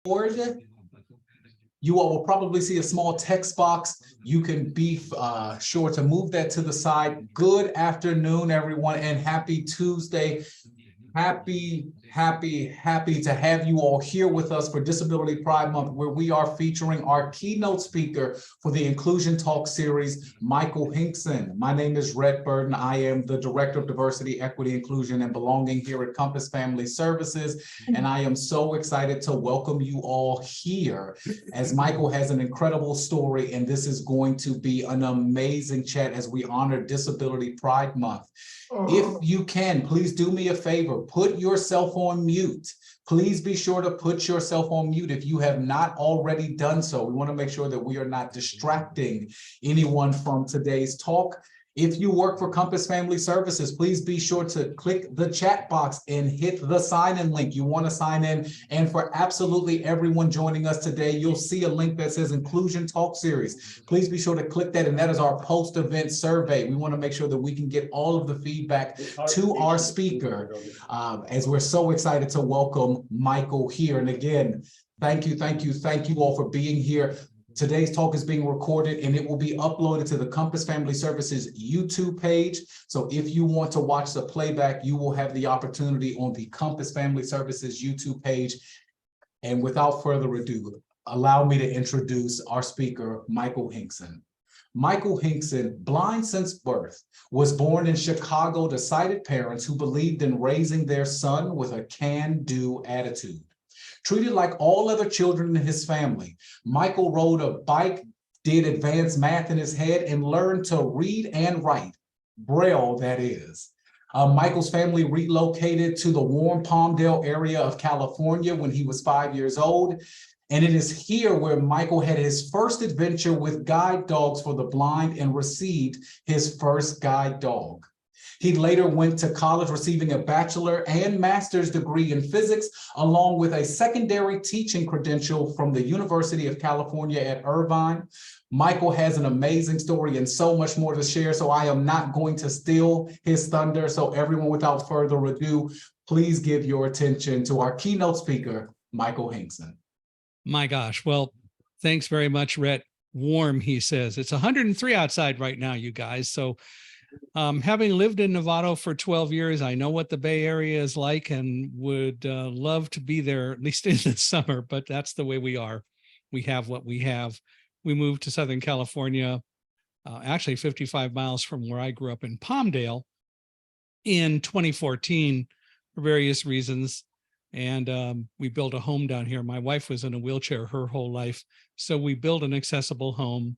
board. You all will probably see a small text box. You can be sure to move that to the side. Good afternoon, everyone, and happy Tuesday. Happy to have you all here with us for Disability Pride Month, where we are featuring our keynote speaker for the Inclusion Talk series, Michael Hingson. My name is Red Burden. I am the Director of Diversity, Equity, Inclusion, and Belonging here at Compass Family Services, and I am so excited to welcome you all here, as Michael has an incredible story, and this is going to be an amazing chat as we honor Disability Pride Month. If you can, please do me a favor, put yourself on mute. Please be sure to put yourself on mute if you have not already done so. We want to make sure that we are not distracting anyone from today's talk. If you work for Compass Family Services, please be sure to click the chat box and hit the sign-in link. You want to sign in. And for absolutely everyone joining us today, you'll see a link that says Inclusion Talk Series. Please be sure to click that, and that is our post-event survey. We want to make sure that we can get all of the feedback to our speaker, as we're so excited to welcome Michael here. And again, thank you all for being here. Today's talk is being recorded and it will be uploaded to the Compass Family Services YouTube page. So if you want to watch the playback, you will have the opportunity on the Compass Family Services YouTube page. And without further ado, allow me to introduce our speaker, Michael Hingson. Michael Hingson, blind since birth, was born in Chicago to sighted parents who believed in raising their son with a can-do attitude. Treated like all other children in his family, Michael rode a bike, did advanced math in his head, and learned to read and write, Braille that is. Michael's family relocated to the warm Palmdale area of California when he was 5 years old. And it is here where Michael had his first adventure with guide dogs for the blind and received his first guide dog. He later went to college, receiving a bachelor and master's degree in physics, along with a secondary teaching credential from the University of California at Irvine. Michael has an amazing story and so much more to share, so I am not going to steal his thunder. So everyone, without further ado, please give your attention to our keynote speaker, Michael Hingson. My gosh, well, thanks very much, Rhett. Warm, he says. It's 103 outside right now, you guys, so having lived in Novato for 12 years, I know what the Bay Area is like and would love to be there, at least in the summer, but that's the way we are. We have what we have. We moved to Southern California, actually 55 miles from where I grew up in Palmdale in 2014 for various reasons. And we built a home down here. My wife was in a wheelchair her whole life, so we built an accessible home.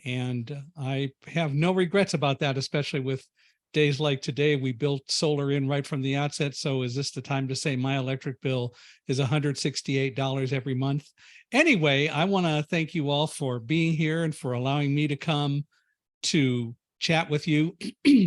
And I have no regrets about that, especially with days like today. We built solar in right from the outset. So is this the time to say my electric bill is $168 every month? Anyway, I want to thank you all for being here and for allowing me to come to chat with you.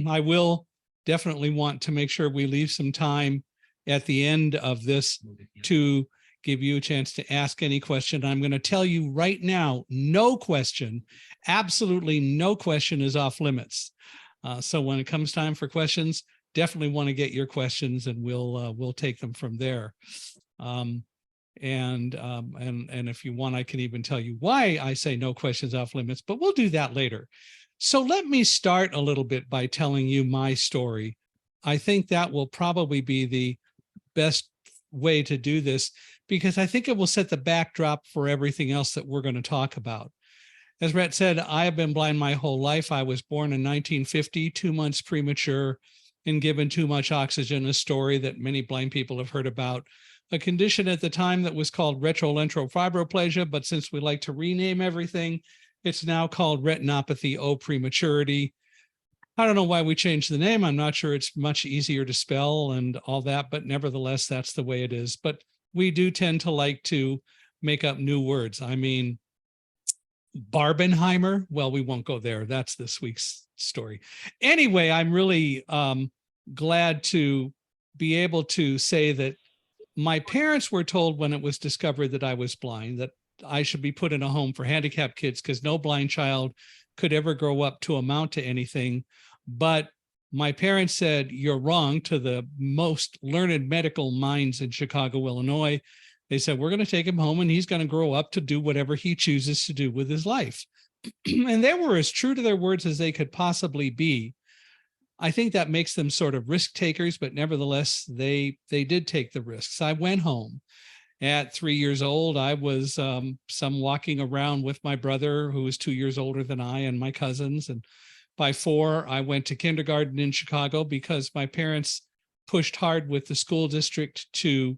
I will definitely want to make sure we leave some time at the end of this to give you a chance to ask any question. I'm going to tell you right now, no question, absolutely no question is off limits. So when it comes time for questions, definitely want to get your questions and we'll take them from there. And if you want, I can even tell you why I say no questions off limits, but we'll do that later. So let me start a little bit by telling you my story. I think that will probably be the best way to do this, because I think it will set the backdrop for everything else that we're going to talk about. As Rhett said, I have been blind my whole life. I was born in 1950, 2 months premature and given too much oxygen, a story that many blind people have heard about. A condition at the time that was called retrolental fibroplasia, but since we like to rename everything, it's now called retinopathy o prematurity. I don't know why we changed the name. I'm not sure it's much easier to spell and all that, but nevertheless, that's the way it is. But we do tend to like to make up new words. I mean, Barbenheimer, well, we won't go there. That's this week's story. Anyway, I'm really glad to be able to say that my parents were told when it was discovered that I was blind that I should be put in a home for handicapped kids because no blind child could ever grow up to amount to anything. But my parents said, you're wrong, to the most learned medical minds in Chicago, Illinois. They said, we're going to take him home and he's going to grow up to do whatever he chooses to do with his life. And they were as true to their words as they could possibly be. I think that makes them sort of risk takers, but nevertheless, they did take the risks. I went home. At 3 years old, I was some walking around with my brother, who was 2 years older than I, and my cousins. And by 4, I went to kindergarten in Chicago because my parents pushed hard with the school district to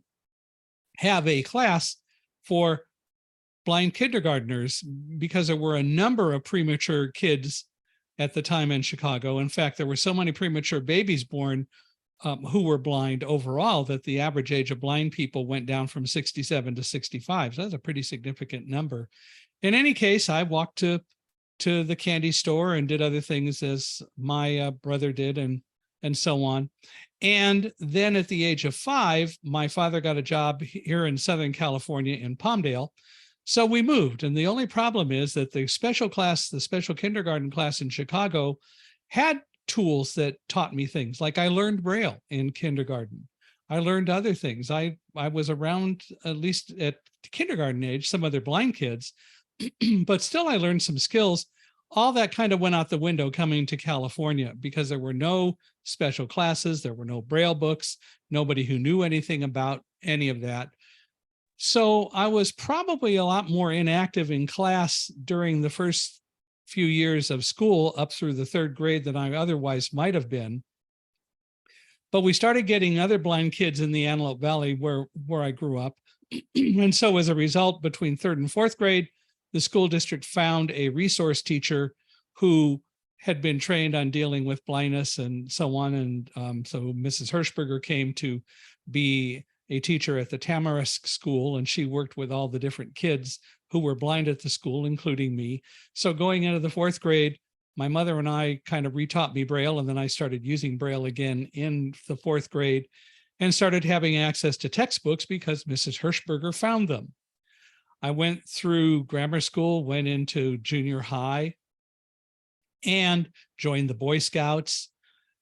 have a class for blind kindergartners because there were a number of premature kids at the time in Chicago. In fact, there were so many premature babies born who were blind overall that the average age of blind people went down from 67 to 65. So that's a pretty significant number. In any case, I walked to the candy store and did other things as my brother did, and so on. And then at the age of 5, my father got a job here in Southern California in Palmdale. So we moved. And the only problem is that the special kindergarten class in Chicago had tools that taught me things. Like I learned Braille in kindergarten. I learned other things. I was around, at least at kindergarten age, some other blind kids, but still I learned some skills. All that kind of went out the window coming to California because there were no special classes. There were no Braille books, nobody who knew anything about any of that. So I was probably a lot more inactive in class during the first few years of school up through the 3rd grade than I otherwise might have been. But we started getting other blind kids in the Antelope Valley where I grew up. And so as a result, between 3rd and 4th grade, the school district found a resource teacher who had been trained on dealing with blindness and so on. And so Mrs. Hirschberger came to be a teacher at the Tamarisk School, and she worked with all the different kids who were blind at the school, including me. So going into the 4th grade, my mother and I kind of retaught me Braille, and then I started using Braille again in the 4th grade and started having access to textbooks because Mrs. Hirschberger found them. I went through grammar school, went into junior high, and joined the Boy Scouts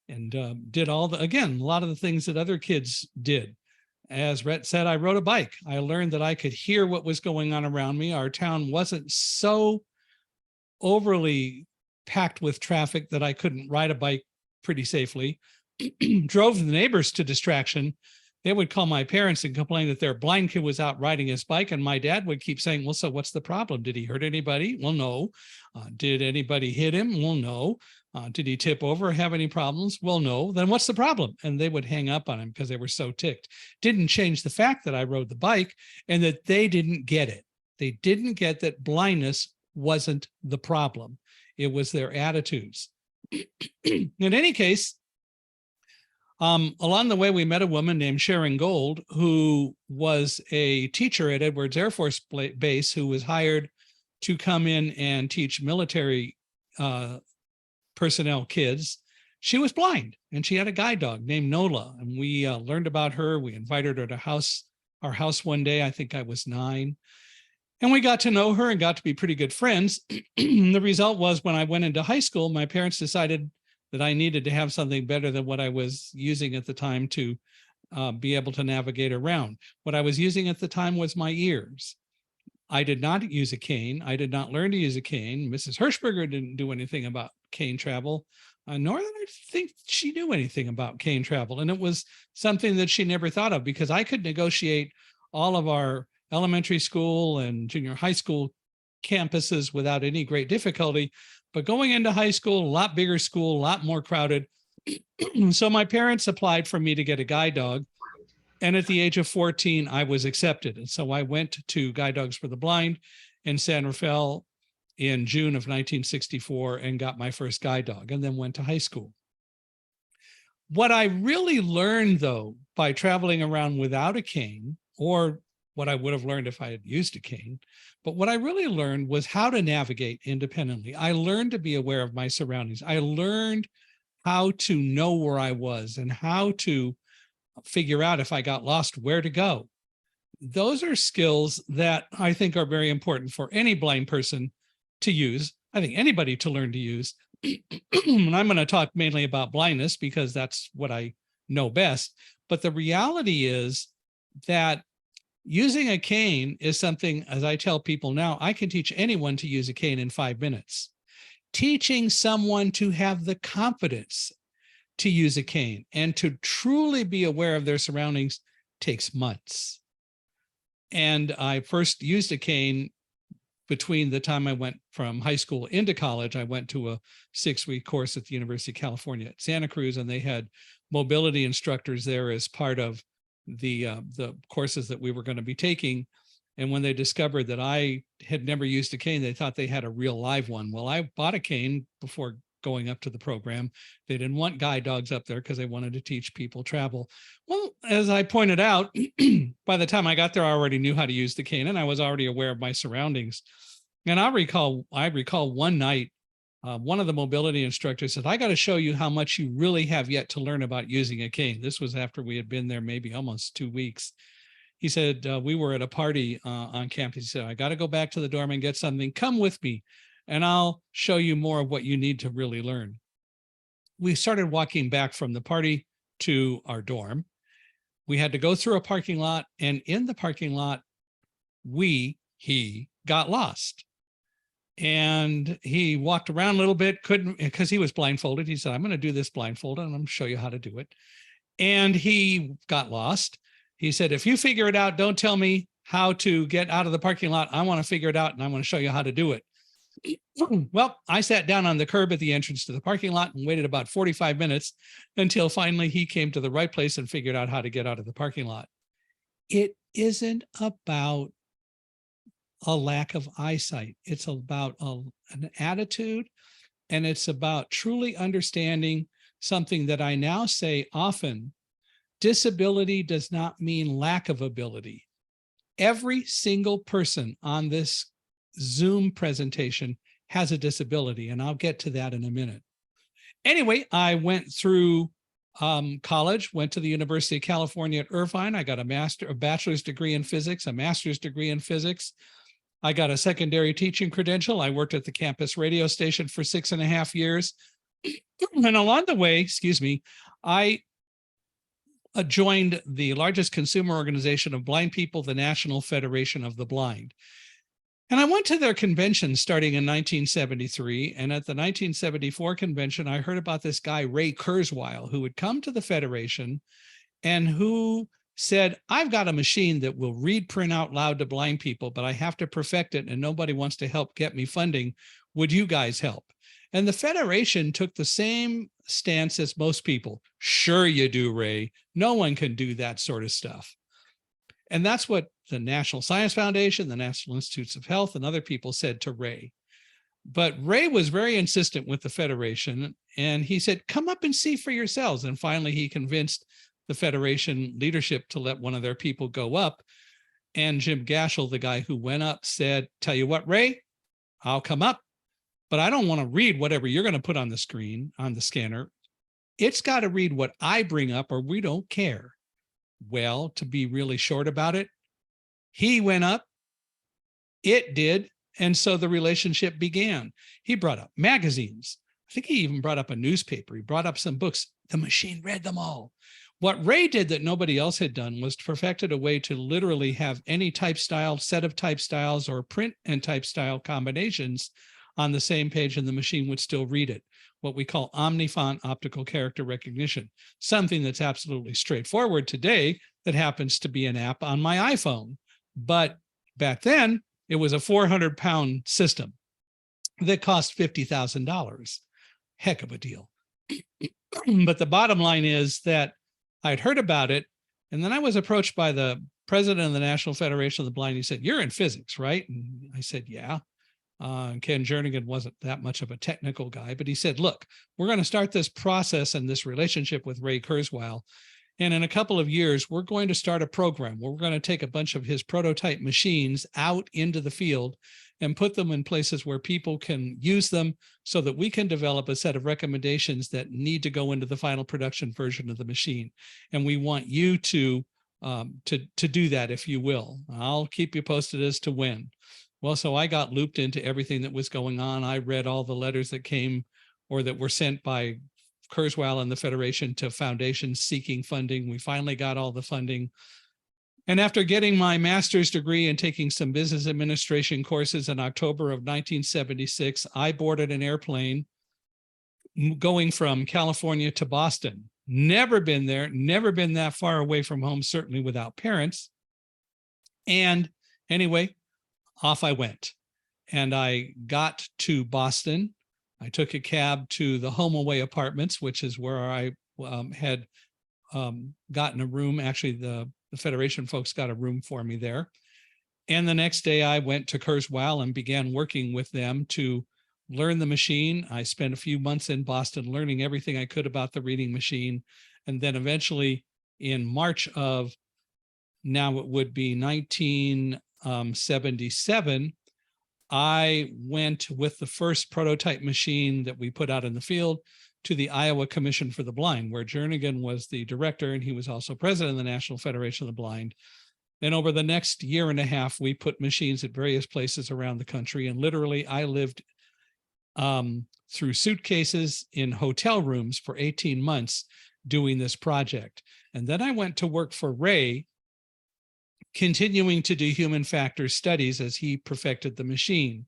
and did a lot of the things that other kids did. As Rhett said, I rode a bike. I learned that I could hear what was going on around me. Our town wasn't so overly packed with traffic that I couldn't ride a bike pretty safely. Drove the neighbors to distraction. They would call my parents and complain that their blind kid was out riding his bike. And my dad would keep saying, well, so what's the problem? Did he hurt anybody? Well, no. Did anybody hit him? Well, no. Did he tip over or have any problems? Well, no. Then what's the problem? And they would hang up on him because they were so ticked. Didn't change the fact that I rode the bike and that they didn't get it. They didn't get that blindness wasn't the problem. It was their attitudes. In any case, along the way, we met a woman named Sharon Gold, who was a teacher at Edwards Air Force Base, who was hired to come in and teach military personnel kids. She was blind and she had a guide dog named Nola. And we learned about her. We invited her to our house one day. I think I was 9. And we got to know her and got to be pretty good friends. The result was when I went into high school, my parents decided that I needed to have something better than what I was using at the time to be able to navigate around. What I was using at the time was my ears. I did not use a cane. I did not learn to use a cane. Mrs. Hirschberger didn't do anything about cane travel, nor did I think she knew anything about cane travel. And it was something that she never thought of because I could negotiate all of our elementary school and junior high school campuses without any great difficulty. But going into high school, a lot bigger school, a lot more crowded. So my parents applied for me to get a guide dog. And at the age of 14, I was accepted. And so I went to Guide Dogs for the Blind in San Rafael in June of 1964 and got my first guide dog and then went to high school. What I really learned, though, by traveling around without a cane, or what I would have learned if I had used a cane, but what I really learned was how to navigate independently. I learned to be aware of my surroundings. I learned how to know where I was and how to figure out if I got lost, where to go. Those are skills that I think are very important for any blind person to use. I think anybody to learn to use. And I'm going to talk mainly about blindness because that's what I know best. But the reality is that Using a cane is something, as I tell people now, I can teach anyone to use a cane in 5 minutes. Teaching someone to have the confidence to use a cane and to truly be aware of their surroundings takes months. And I first used a cane between the time I went from high school into college. I went to a 6-week course at the University of California at Santa Cruz, and they had mobility instructors there as part of the courses that we were going to be taking. And when they discovered that I had never used a cane, they thought they had a real live one. Well, I bought a cane before going up to the program. They didn't want guide dogs up there because they wanted to teach people travel. Well, as I pointed out, by the time I got there, I already knew how to use the cane, and I was already aware of my surroundings. And I recall one night, one of the mobility instructors said, "I got to show you how much you really have yet to learn about using a cane." This was after we had been there maybe almost 2 weeks. He said, we were at a party on campus. He said, "I got to go back to the dorm and get something. Come with me, and I'll show you more of what you need to really learn." We started walking back from the party to our dorm. We had to go through a parking lot, and in the parking lot, he got lost. And he walked around a little bit, couldn't, because he was blindfolded. He said, "I'm going to do this blindfolded, and I'm going to show you how to do it." And he got lost. He said, "If you figure it out, don't tell me how to get out of the parking lot. I want to figure it out, and I want to show you how to do it." Well, I sat down on the curb at the entrance to the parking lot and waited about 45 minutes until finally he came to the right place and figured out how to get out of the parking lot. It isn't about a lack of eyesight. It's about an attitude, and it's about truly understanding something that I now say often: disability does not mean lack of ability. Every single person on this Zoom presentation has a disability, and I'll get to that in a minute. Anyway, I went through college, went to the University of California at Irvine. I got a bachelor's degree in physics, a master's degree in physics. I got a secondary teaching credential. I worked at the campus radio station for 6.5 years. And along the way, I joined the largest consumer organization of blind people, the National Federation of the Blind. And I went to their convention starting in 1973. And at the 1974 convention, I heard about this guy, Ray Kurzweil, who had come to the Federation and who said, "I've got a machine that will read print out loud to blind people, but I have to perfect it, and nobody wants to help get me funding. Would you guys help?" And the Federation took the same stance as most people. "Sure you do, Ray. No one can do that sort of stuff." And that's what the National Science Foundation, the National Institutes of Health, and other people said to Ray. But Ray was very insistent with the Federation, and he said, "Come up and see for yourselves." And finally, he convinced the Federation leadership to let one of their people go up. And Jim Gashel, the guy who went up, said, "Tell you what, Ray, I'll come up, but I don't want to read whatever you're going to put on the screen, on the scanner. It's got to read what I bring up, or we don't care." Well, to be really short about it, he went up, it did, and so the relationship began. He brought up magazines. I think he even brought up a newspaper. He brought up some books. The machine read them all. What Ray did that nobody else had done was perfected a way to literally have any type style, set of type styles, or print and type style combinations on the same page, and the machine would still read it. What we call omnifont optical character recognition, something that's absolutely straightforward today that happens to be an app on my iPhone. But back then, it was a 400-pound system that cost $50,000. Heck of a deal. But the bottom line is that I'd heard about it, and then I was approached by the president of the National Federation of the Blind. He said, "You're in physics, right?" And I said, "Yeah." Ken Jernigan wasn't that much of a technical guy, but he said, "Look, we're going to start this process and this relationship with Ray Kurzweil. And in a couple of years, we're going to start a program where we're going to take a bunch of his prototype machines out into the field and put them in places where people can use them so that we can develop a set of recommendations that need to go into the final production version of the machine. And we want you to do that, if you will. I'll keep you posted as to when." Well, so I got looped into everything that was going on. I read all the letters that came or that were sent by Kurzweil and the Federation to foundations seeking funding. We finally got all the funding. And after getting my master's degree and taking some business administration courses in October of 1976, I boarded an airplane going from California to Boston. Never been there, never been that far away from home, certainly without parents. And anyway, off I went. And I got to Boston. I took a cab to the Home Away Apartments, which is where I had gotten a room. Actually, the Federation folks got a room for me there. And the next day I went to Kurzweil and began working with them to learn the machine. I spent a few months in Boston learning everything I could about the reading machine. And then eventually in March of, now it would be 1977, I went with the first prototype machine that we put out in the field to the Iowa Commission for the Blind, where Jernigan was the director, and he was also president of the National Federation of the Blind. And over the next year and a half, we put machines at various places around the country. And literally, I lived through suitcases in hotel rooms for 18 months doing this project. And then I went to work for Ray, continuing to do human factors studies as he perfected the machine.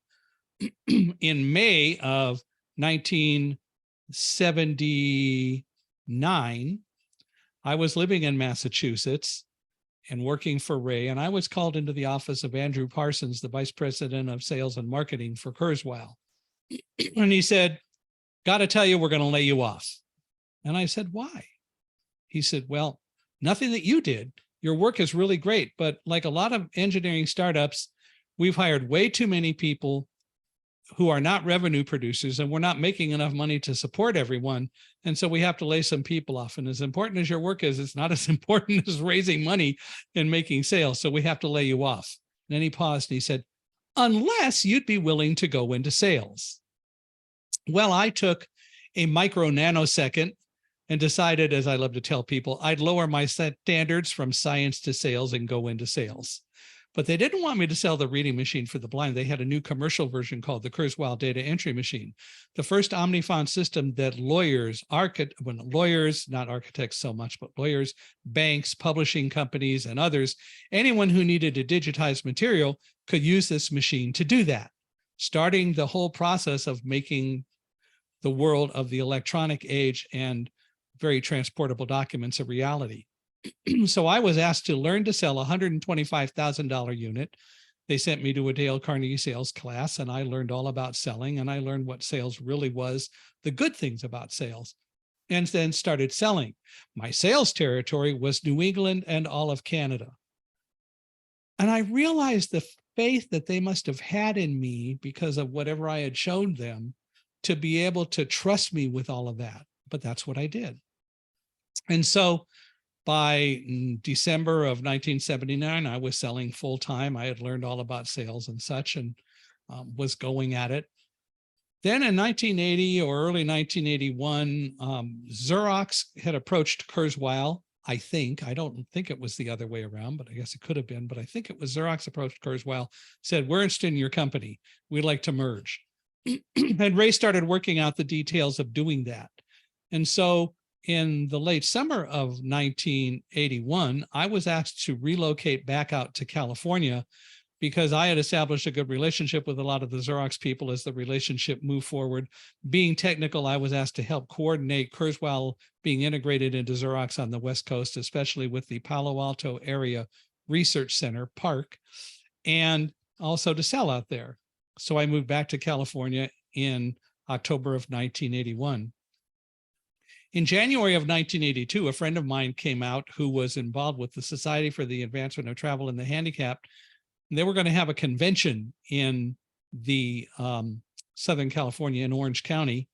In May of 1979, I was living in Massachusetts and working for Ray, and I was called into the office of Andrew Parsons, the vice president of sales and marketing for Kurzweil. And he said, "Got to tell you, we're going to lay you off." And I said, "Why?" He said, "Well, nothing that you did. Your work is really great, but like a lot of engineering startups, we've hired way too many people who are not revenue producers, and we're not making enough money to support everyone. And so we have to lay some people off. And as important as your work is, it's not as important as raising money and making sales. So we have to lay you off." And then he paused and he said, "Unless you'd be willing to go into sales." Well, I took a micro nanosecond and decided, as I love to tell people, I'd lower my standards from science to sales and go into sales. But they didn't want me to sell the reading machine for the blind. They had a new commercial version called the Kurzweil Data Entry Machine, the first omnifont system that lawyers, not architects so much, but lawyers, banks, publishing companies, and others, anyone who needed to digitize material could use this machine to do that, starting the whole process of making the world of the electronic age and very transportable documents a reality. So I was asked to learn to sell a $125,000 unit. They sent me to a Dale Carnegie sales class, and I learned all about selling, and I learned what sales really was, the good things about sales, and then started selling. My sales territory was New England and all of Canada. And I realized the faith that they must have had in me because of whatever I had shown them to be able to trust me with all of that. But that's what I did. And so by December of 1979, I was selling full time. I had learned all about sales and such, and was going at it. Then in 1980 or early 1981, Xerox had approached Kurzweil. I don't think it was the other way around, but I guess it could have been. But I think it was Xerox approached Kurzweil, said, "We're interested in your company. We'd like to merge." And Ray started working out the details of doing that. And so in the late summer of 1981, I was asked to relocate back out to California because I had established a good relationship with a lot of the Xerox people as the relationship moved forward. Being technical, I was asked to help coordinate Kurzweil being integrated into Xerox on the West Coast, especially with the Palo Alto Area Research Center, PARC, and also to sell out there. So I moved back to California in October of 1981. In January of 1982, a friend of mine came out who was involved with the Society for the Advancement of Travel and the Handicapped. They were going to have a convention in the Southern California in Orange County.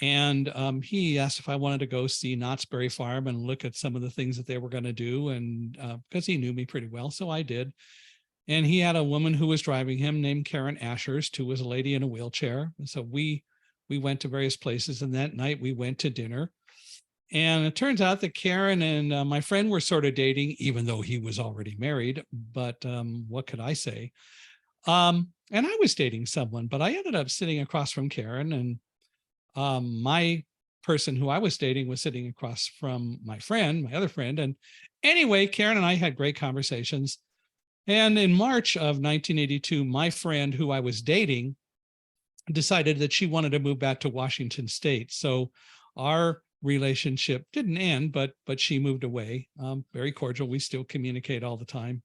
And he asked if I wanted to go see Knott's Berry Farm and look at some of the things that they were going to do. And because he knew me pretty well, so I did. And he had a woman who was driving him named Karen Ashurst, who was a lady in a wheelchair. And so we went to various places, and that night we went to dinner. And it turns out that Karen and my friend were sort of dating, even though he was already married. But what could I say? And I was dating someone, but I ended up sitting across from Karen, and my person who I was dating was sitting across from my other friend. And anyway, Karen and I had great conversations. And in March of 1982, my friend who I was dating decided that she wanted to move back to Washington State. So our relationship didn't end, but she moved away. Very cordial. We still communicate all the time,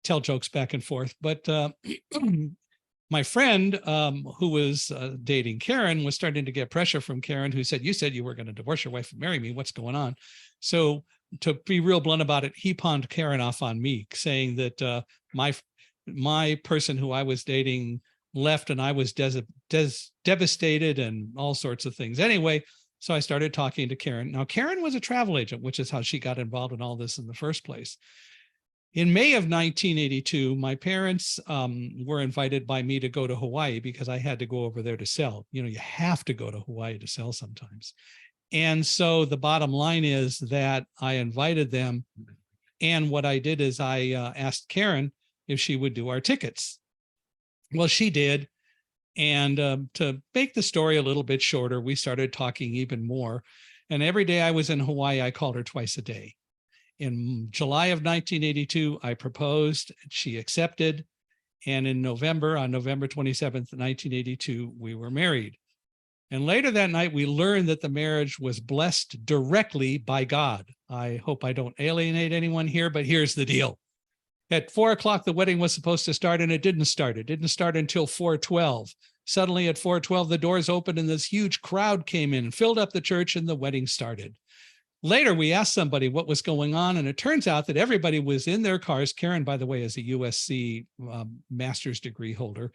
tell jokes back and forth. But my friend who was dating Karen was starting to get pressure from Karen, who said, you said you were going to divorce your wife and marry me. What's going on? So to be real blunt about it, he pawned Karen off on me, saying that my person who I was dating left and I was devastated and all sorts of things. Anyway, so I started talking to Karen. Now, Karen was a travel agent, which is how she got involved in all this in the first place. In May of 1982, my parents were invited by me to go to Hawaii because I had to go over there to sell. You know, you have to go to Hawaii to sell sometimes. And so the bottom line is that I invited them. And what I did is I asked Karen if she would do our tickets. Well, she did. And to make the story a little bit shorter, we started talking even more. And every day I was in Hawaii, I called her twice a day. In July of 1982, I proposed, she accepted. And in November, on November 27th, 1982, we were married. And later that night, we learned that the marriage was blessed directly by God. I hope I don't alienate anyone here, but here's the deal. At 4 o'clock, the wedding was supposed to start, and it didn't start. It didn't start until 4:12. Suddenly at 4:12, the doors opened and this huge crowd came in, filled up the church, and the wedding started. Later, we asked somebody what was going on, and it turns out that everybody was in their cars. Karen, by the way, is a USC master's degree holder.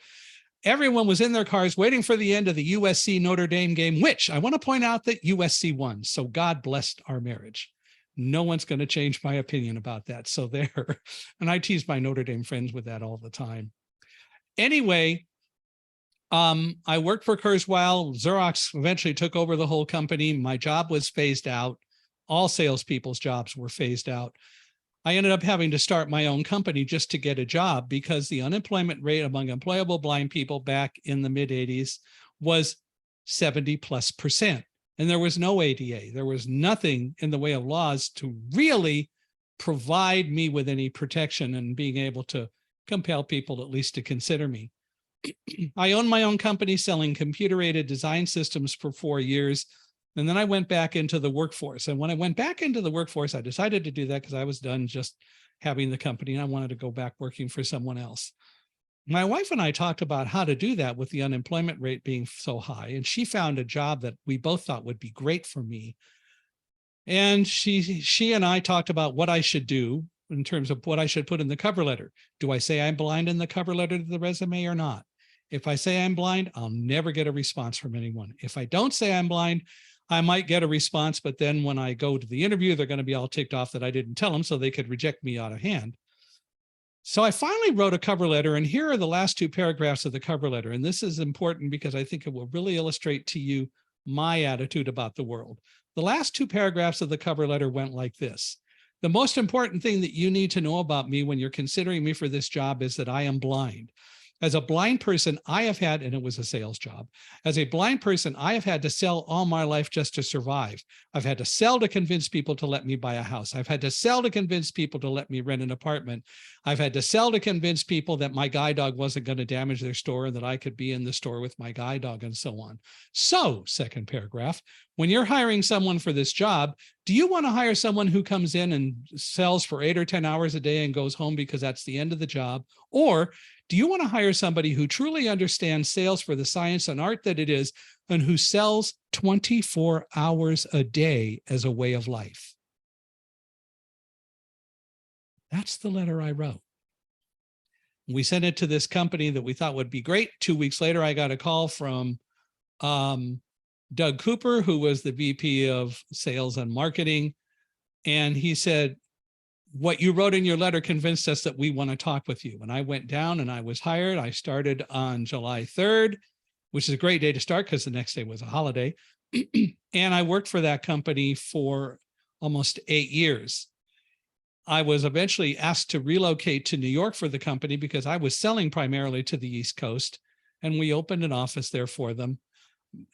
Everyone was in their cars waiting for the end of the USC Notre Dame game, which I want to point out that USC won. So God blessed our marriage. No one's going to change my opinion about that. So there, and I tease my Notre Dame friends with that all the time. Anyway, I worked for Kurzweil. Xerox eventually took over the whole company. My job was phased out. All salespeople's jobs were phased out. I ended up having to start my own company just to get a job because the unemployment rate among employable blind people back in the mid 80s was 70+%. And there was no ADA. There was nothing in the way of laws to really provide me with any protection and being able to compel people at least to consider me. I owned my own company selling computer-aided design systems for 4 years. And then I went back into the workforce. And when I went back into the workforce, I decided to do that because I was done just having the company and I wanted to go back working for someone else. My wife and I talked about how to do that with the unemployment rate being so high. And she found a job that we both thought would be great for me. And she and I talked about what I should do in terms of what I should put in the cover letter. Do I say I'm blind in the cover letter to the resume or not? If I say I'm blind, I'll never get a response from anyone. If I don't say I'm blind, I might get a response, but then when I go to the interview, they're going to be all ticked off that I didn't tell them, so they could reject me out of hand. So I finally wrote a cover letter, and here are the last 2 paragraphs of the cover letter. And this is important because I think it will really illustrate to you my attitude about the world. The last 2 paragraphs of the cover letter went like this. The most important thing that you need to know about me when you're considering me for this job is that I am blind. As a blind person, I have had, and it was a sales job, as a blind person, I have had to sell all my life just to survive. I've had to sell to convince people to let me buy a house. I've had to sell to convince people to let me rent an apartment. I've had to sell to convince people that my guide dog wasn't going to damage their store and that I could be in the store with my guide dog and so on. So, second paragraph, when you're hiring someone for this job, do you want to hire someone who comes in and sells for 8 or 10 hours a day and goes home because that's the end of the job? Or do you want to hire somebody who truly understands sales for the science and art that it is and who sells 24 hours a day as a way of life? That's the letter I wrote. We sent it to this company that we thought would be great. 2 weeks later, I got a call from Doug Cooper, who was the VP of sales and marketing. And he said, what you wrote in your letter convinced us that we want to talk with you. And I went down and I was hired. I started on July 3rd, which is a great day to start because the next day was a holiday. And I worked for that company for almost 8 years. I was eventually asked to relocate to New York for the company because I was selling primarily to the East Coast, and we opened an office there for them.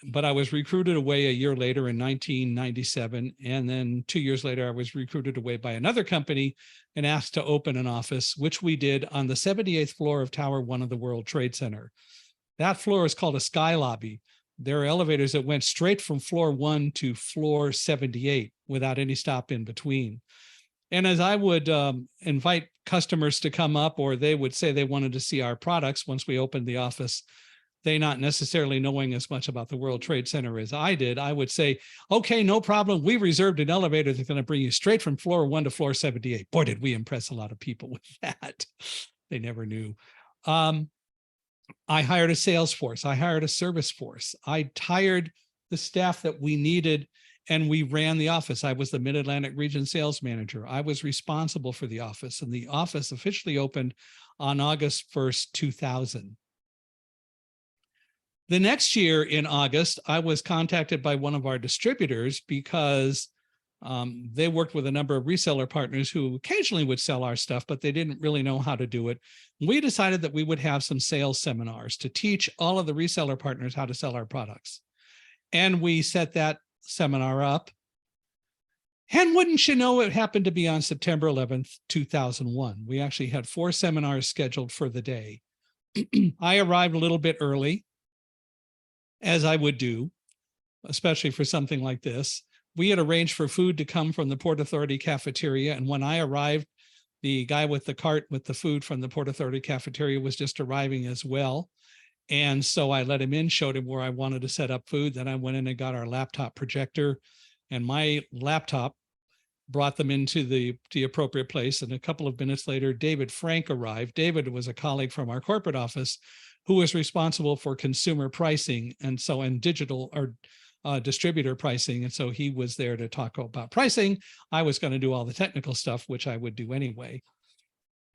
But I was recruited away a year later in 1997. And then 2 years later, I was recruited away by another company and asked to open an office, which we did on the 78th floor of Tower 1 of the World Trade Center. That floor is called a sky lobby. There are elevators that went straight from floor 1 to floor 78 without any stop in between. And as I would invite customers to come up, or they would say they wanted to see our products once we opened the office, they not necessarily knowing as much about the World Trade Center as I did, I would say, okay, no problem. We reserved an elevator that's going to bring you straight from floor 1 to floor 78. Boy, did we impress a lot of people with that. They never knew. I hired a sales force. I hired a service force. I hired the staff that we needed, and we ran the office. I was the Mid-Atlantic Region sales manager. I was responsible for the office, and the office officially opened on August 1st, 2000. The next year in August, I was contacted by one of our distributors because they worked with a number of reseller partners who occasionally would sell our stuff, but they didn't really know how to do it. We decided that we would have some sales seminars to teach all of the reseller partners how to sell our products. And we set that seminar up. And wouldn't you know, it happened to be on September 11th, 2001. We actually had 4 seminars scheduled for the day. I arrived a little bit early, as I would do, especially for something like this. We had arranged for food to come from the Port Authority cafeteria. And when I arrived, the guy with the cart with the food from the Port Authority cafeteria was just arriving as well. And so I let him in, showed him where I wanted to set up food. Then I went in and got our laptop projector, and my laptop brought them into the appropriate place. And a couple of minutes later, David Frank arrived. David was a colleague from our corporate office who was responsible for consumer pricing and digital or distributor pricing. And so he was there to talk about pricing. I was going to do all the technical stuff, which I would do anyway.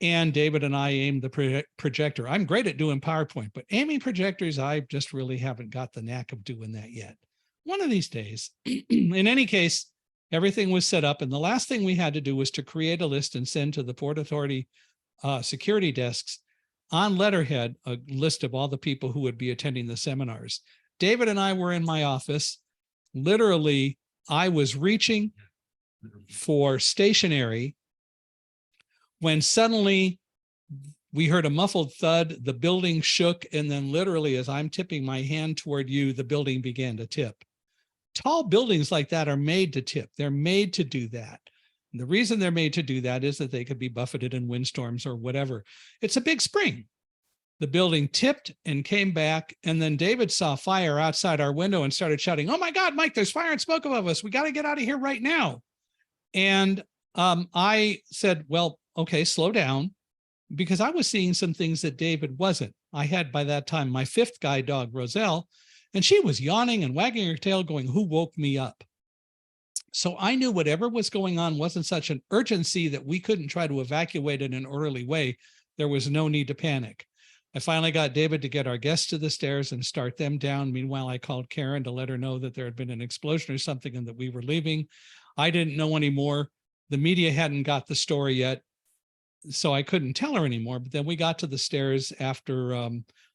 And David and I aimed the projector. I'm great at doing PowerPoint, but aiming projectors, I just really haven't got the knack of doing that yet. One of these days. In any case, everything was set up. And the last thing we had to do was to create a list and send to the Port Authority security desks on letterhead a list of all the people who would be attending the seminars. David and I were in my office. Literally, I was reaching for stationery when suddenly we heard a muffled thud, the building shook, and then literally as I'm tipping my hand toward you, the building began to tip. Tall buildings like that are made to tip. They're made to do that. And the reason they're made to do that is that they could be buffeted in windstorms or whatever. It's a big spring. The building tipped and came back, and then David saw fire outside our window and started shouting, "Oh my God, Mike, there's fire and smoke above us. We got to get out of here right now." And I said, well, okay, slow down, because I was seeing some things that David wasn't. I had by that time my 5th guide dog, Roselle, and she was yawning and wagging her tail going, "Who woke me up?" So I knew whatever was going on wasn't such an urgency that we couldn't try to evacuate in an orderly way. There was no need to panic. I finally got David to get our guests to the stairs and start them down. Meanwhile, I called Karen to let her know that there had been an explosion or something and that we were leaving. I didn't know anymore. The media hadn't got the story yet, so I couldn't tell her anymore. But then we got to the stairs after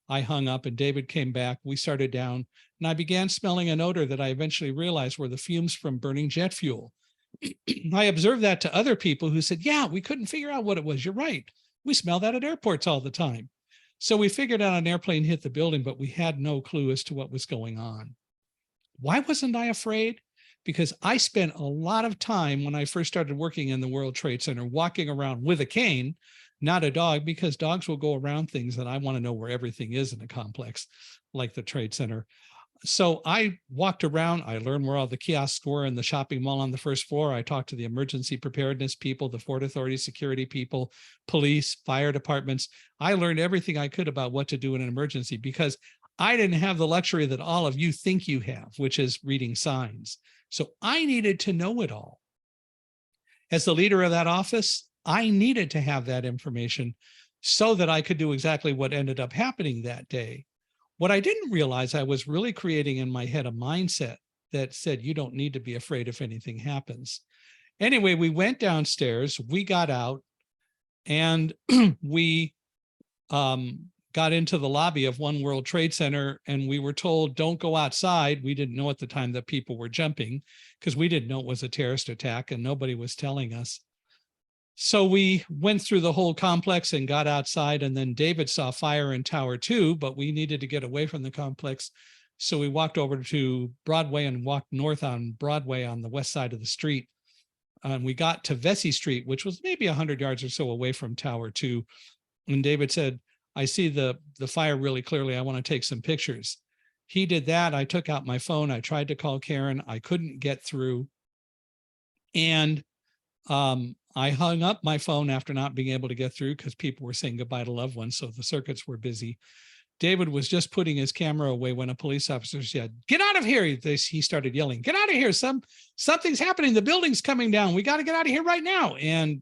I hung up and David came back. We started down and I began smelling an odor that I eventually realized were the fumes from burning jet fuel. I observed that to other people who said, "Yeah, we couldn't figure out what it was. You're right. We smell that at airports all the time." So we figured out an airplane hit the building, but we had no clue as to what was going on. Why wasn't I afraid? Because I spent a lot of time when I first started working in the World Trade Center, walking around with a cane, not a dog, because dogs will go around things and I want to know where everything is in a complex like the Trade Center. So I walked around, I learned where all the kiosks were in the shopping mall on the first floor. I talked to the emergency preparedness people, the Port Authority security people, police, fire departments. I learned everything I could about what to do in an emergency because I didn't have the luxury that all of you think you have, which is reading signs. So I needed to know it all. As the leader of that office, I needed to have that information so that I could do exactly what ended up happening that day. What I didn't realize, I was really creating in my head a mindset that said, you don't need to be afraid if anything happens. Anyway, we went downstairs, we got out, and we got into the lobby of One World Trade Center, and we were told, don't go outside. We didn't know at the time that people were jumping because we didn't know it was a terrorist attack and nobody was telling us. So we went through the whole complex and got outside, and then David saw fire in Tower 2, but we needed to get away from the complex. So we walked over to Broadway and walked north on Broadway on the west side of the street. And we got to Vesey Street, which was maybe 100 yards or so away from Tower 2. And David said, I see the fire really clearly. I want to take some pictures. He did that. I took out my phone. I tried to call Karen. I couldn't get through. And I hung up my phone after not being able to get through because people were saying goodbye to loved ones. So the circuits were busy. David was just putting his camera away when a police officer said, get out of here. He started yelling, get out of here. Something's happening. The building's coming down. We got to get out of here right now. And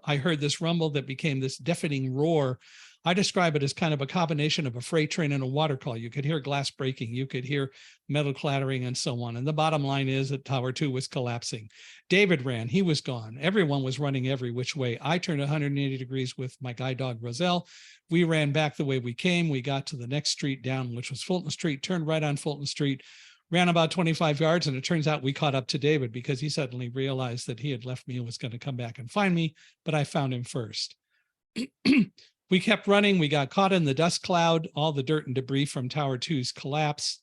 I heard this rumble that became this deafening roar. I describe it as kind of a combination of a freight train and a water call. You could hear glass breaking, you could hear metal clattering and so on. And the bottom line is that Tower 2 was collapsing. David ran, he was gone. Everyone was running every which way. I turned 180 degrees with my guide dog, Roselle. We ran back the way we came. We got to the next street down, which was Fulton Street, turned right on Fulton Street, ran about 25 yards. And it turns out we caught up to David because he suddenly realized that he had left me and was going to come back and find me, but I found him first. We kept running. We got caught in the dust cloud, all the dirt and debris from Tower 2's collapse.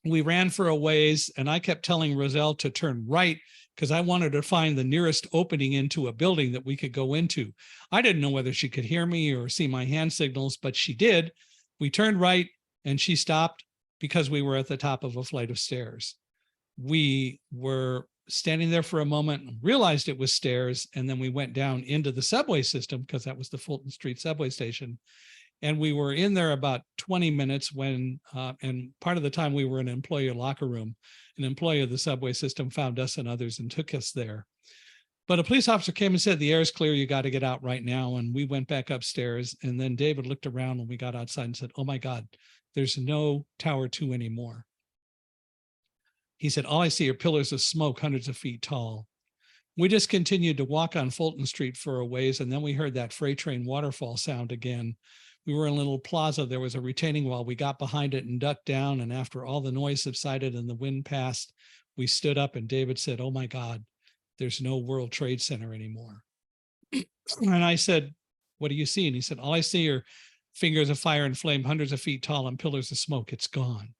We ran for a ways, and I kept telling Roselle to turn right because I wanted to find the nearest opening into a building that we could go into. I didn't know whether she could hear me or see my hand signals, but she did. We turned right, and she stopped because we were at the top of a flight of stairs. We were standing there for a moment and realized it was stairs. And then we went down into the subway system because that was the Fulton Street subway station. And we were in there about 20 minutes when, and part of the time we were in an employee locker room. An employee of the subway system found us and others and took us there. But a police officer came and said, the air is clear, you got to get out right now. And we went back upstairs. And then David looked around when we got outside and said, oh my God, there's no Tower 2 anymore. He said, all I see are pillars of smoke hundreds of feet tall. We just continued to walk on Fulton Street for a ways, and then we heard that freight train waterfall sound again. We were in a little plaza. There was a retaining wall. We got behind it and ducked down, and after all the noise subsided and the wind passed, we stood up, and David said, oh my God, there's no World Trade Center anymore. And I said, what do you see? And he said, all I see are fingers of fire and flame hundreds of feet tall and pillars of smoke. It's gone.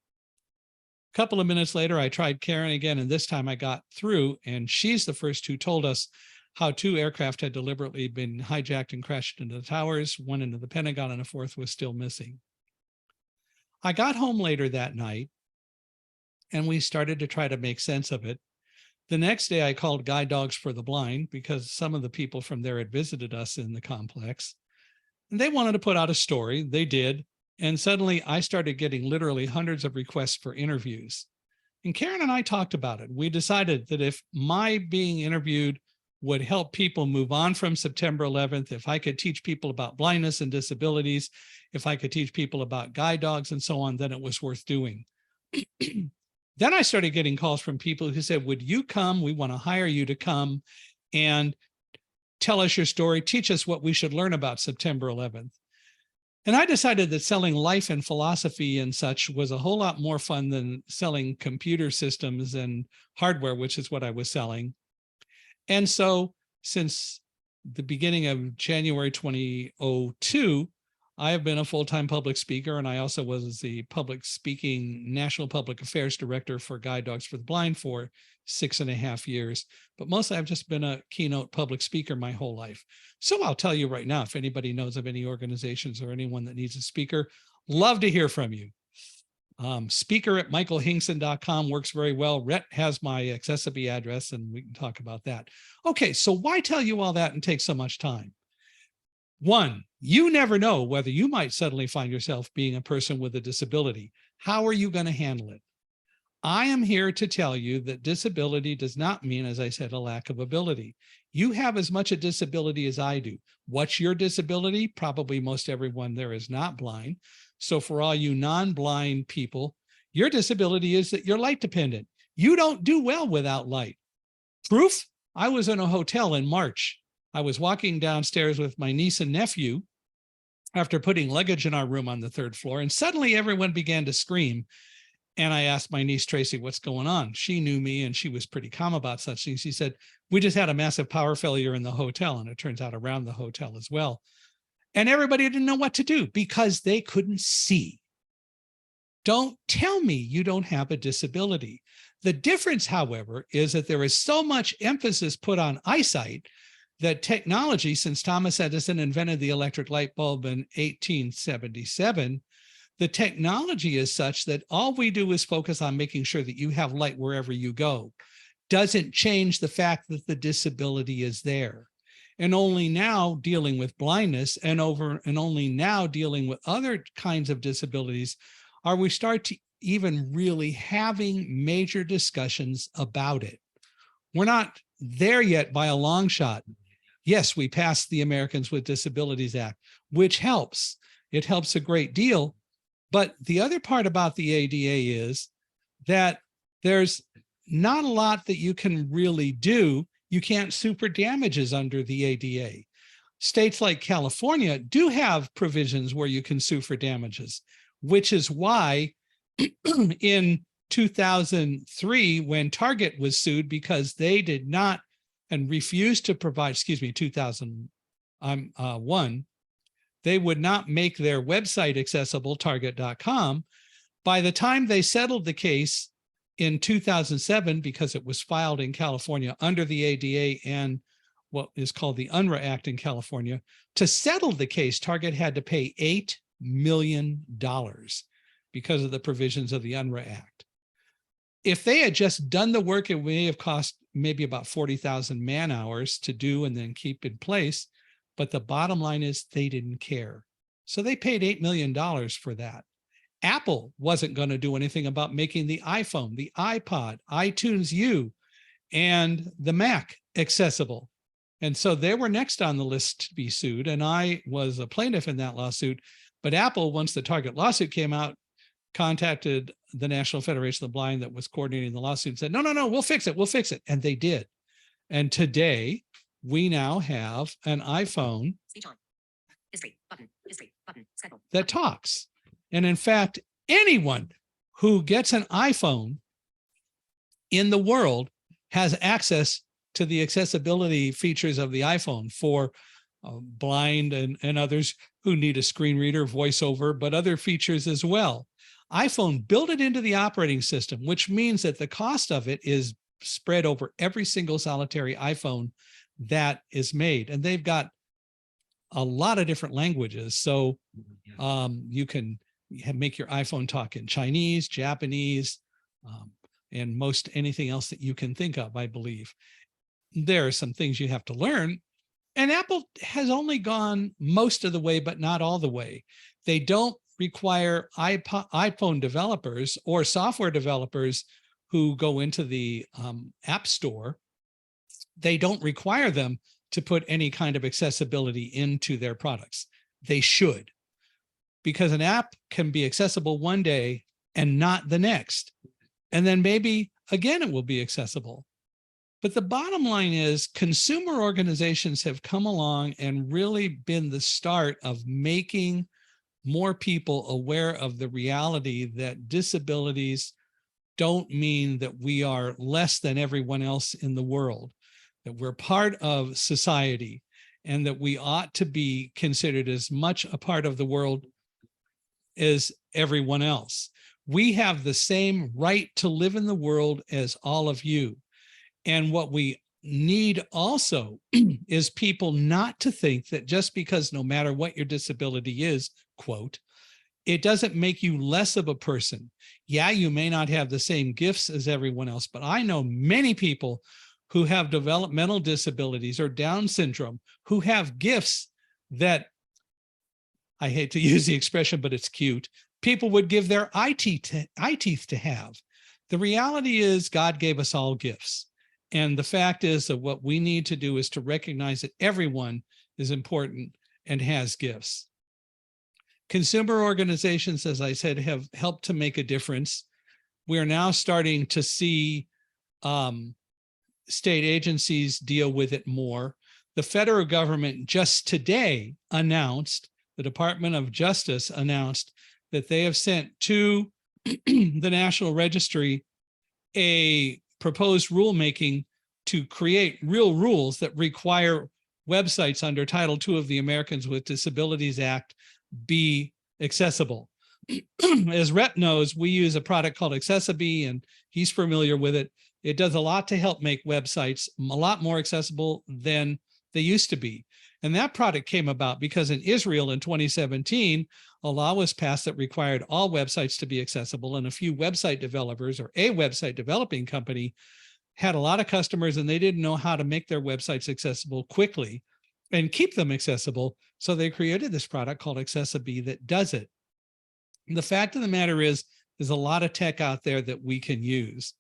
A couple of minutes later, I tried Karen again, and this time I got through, and she's the first who told us how 2 aircraft had deliberately been hijacked and crashed into the towers, 1 into the Pentagon, and a 4th was still missing. I got home later that night, and we started to try to make sense of it. The next day, I called Guide Dogs for the Blind because some of the people from there had visited us in the complex, and they wanted to put out a story. They did. And suddenly I started getting literally hundreds of requests for interviews. And Karen and I talked about it. We decided that if my being interviewed would help people move on from September 11th, if I could teach people about blindness and disabilities, if I could teach people about guide dogs and so on, then it was worth doing. Then I started getting calls from people who said, would you come? We want to hire you to come and tell us your story, teach us what we should learn about September 11th. And I decided that selling life and philosophy and such was a whole lot more fun than selling computer systems and hardware, which is what I was selling. And so since the beginning of January 2002, I have been a full-time public speaker, and I also was the public speaking National Public Affairs Director for Guide Dogs for the Blind for 6.5 years. But mostly I've just been a keynote public speaker my whole life. So I'll tell you right now, if anybody knows of any organizations or anyone that needs a speaker, love to hear from you. Speaker@michaelhingson.com works very well. Rhett has my accessibility address, and we can talk about that. Okay, so why tell you all that and take so much time? One, you never know whether you might suddenly find yourself being a person with a disability. How are you going to handle it? I am here to tell you that disability does not mean, as I said, a lack of ability. You have as much a disability as I do. What's your disability? Probably most everyone there is not blind. So for all you non-blind people, your disability is that you're light dependent. You don't do well without light. Proof? I was in a hotel in March. I was walking downstairs with my niece and nephew, after putting luggage in our room on the 3rd floor, and suddenly everyone began to scream. And I asked my niece, Tracy, what's going on? She knew me and she was pretty calm about such things. She said, we just had a massive power failure in the hotel, and it turns out around the hotel as well. And everybody didn't know what to do because they couldn't see. Don't tell me you don't have a disability. The difference, however, is that there is so much emphasis put on eyesight that technology, since Thomas Edison invented the electric light bulb in 1877, the technology is such that all we do is focus on making sure that you have light wherever you go. Doesn't change the fact that the disability is there. And only now dealing with blindness and only now dealing with other kinds of disabilities are we start to even really having major discussions about it. We're not there yet by a long shot. Yes, we passed the Americans with Disabilities Act, which helps. It helps a great deal. But the other part about the ADA is that there's not a lot that you can really do. You can't sue for damages under the ADA. States like California do have provisions where you can sue for damages, which is why in 2003, when Target was sued because they did not and refused to provide, 2001, they would not make their website accessible, target.com. By the time they settled the case in 2007, because it was filed in California under the ADA and what is called the UNRRA Act in California, to settle the case, Target had to pay $8 million because of the provisions of the UNRRA Act. If they had just done the work, it may have cost maybe about 40,000 man hours to do and then keep in place. But the bottom line is they didn't care. So they paid $8 million for that. Apple wasn't going to do anything about making the iPhone, the iPod, iTunes U, and the Mac accessible. And so they were next on the list to be sued. And I was a plaintiff in that lawsuit. But Apple, once the Target lawsuit came out, contacted the National Federation of the Blind that was coordinating the lawsuit and said, no, we'll fix it. We'll fix it. And they did. And today we now have an iPhone that talks. And in fact, anyone who gets an iPhone in the world has access to the accessibility features of the iPhone for blind and others who need a screen reader, voiceover, but other features as well. iPhone built it into the operating system, which means that the cost of it is spread over every single solitary iPhone that is made. And they've got a lot of different languages. So you can make your iPhone talk in Chinese, Japanese, and most anything else that you can think of, I believe. There are some things you have to learn. And Apple has only gone most of the way, but not all the way. They don't require iPhone developers or software developers who go into the App Store. They don't require them to put any kind of accessibility into their products. They should, because an app can be accessible one day and not the next. And then maybe again, it will be accessible. But the bottom line is consumer organizations have come along and really been the start of making more people aware of the reality that disabilities don't mean that we are less than everyone else in the world, that we're part of society, and that we ought to be considered as much a part of the world as everyone else. We have the same right to live in the world as all of you. And what we need also is people not to think that just because no matter what your disability is, quote, it doesn't make you less of a person. Yeah, you may not have the same gifts as everyone else, but I know many people who have developmental disabilities or Down syndrome who have gifts that, I hate to use the expression, but it's cute, people would give their eye teeth to have. The reality is God gave us all gifts. And the fact is that what we need to do is to recognize that everyone is important and has gifts. Consumer organizations, as I said, have helped to make a difference. We're now starting to see state agencies deal with it more. The federal government just today announced the Department of Justice announced that they have sent to the National Registry a proposed rulemaking to create real rules that require websites under Title II of the Americans with Disabilities Act be accessible. As Rhett knows, we use a product called Accessibility, and he's familiar with it. It does a lot to help make websites a lot more accessible than they used to be. And that product came about because in Israel in 2017, a law was passed that required all websites to be accessible, and a few website developers or a website developing company had a lot of customers and they didn't know how to make their websites accessible quickly and keep them accessible. So they created this product called Accessibility that does it. The fact of the matter is, there's a lot of tech out there that we can use.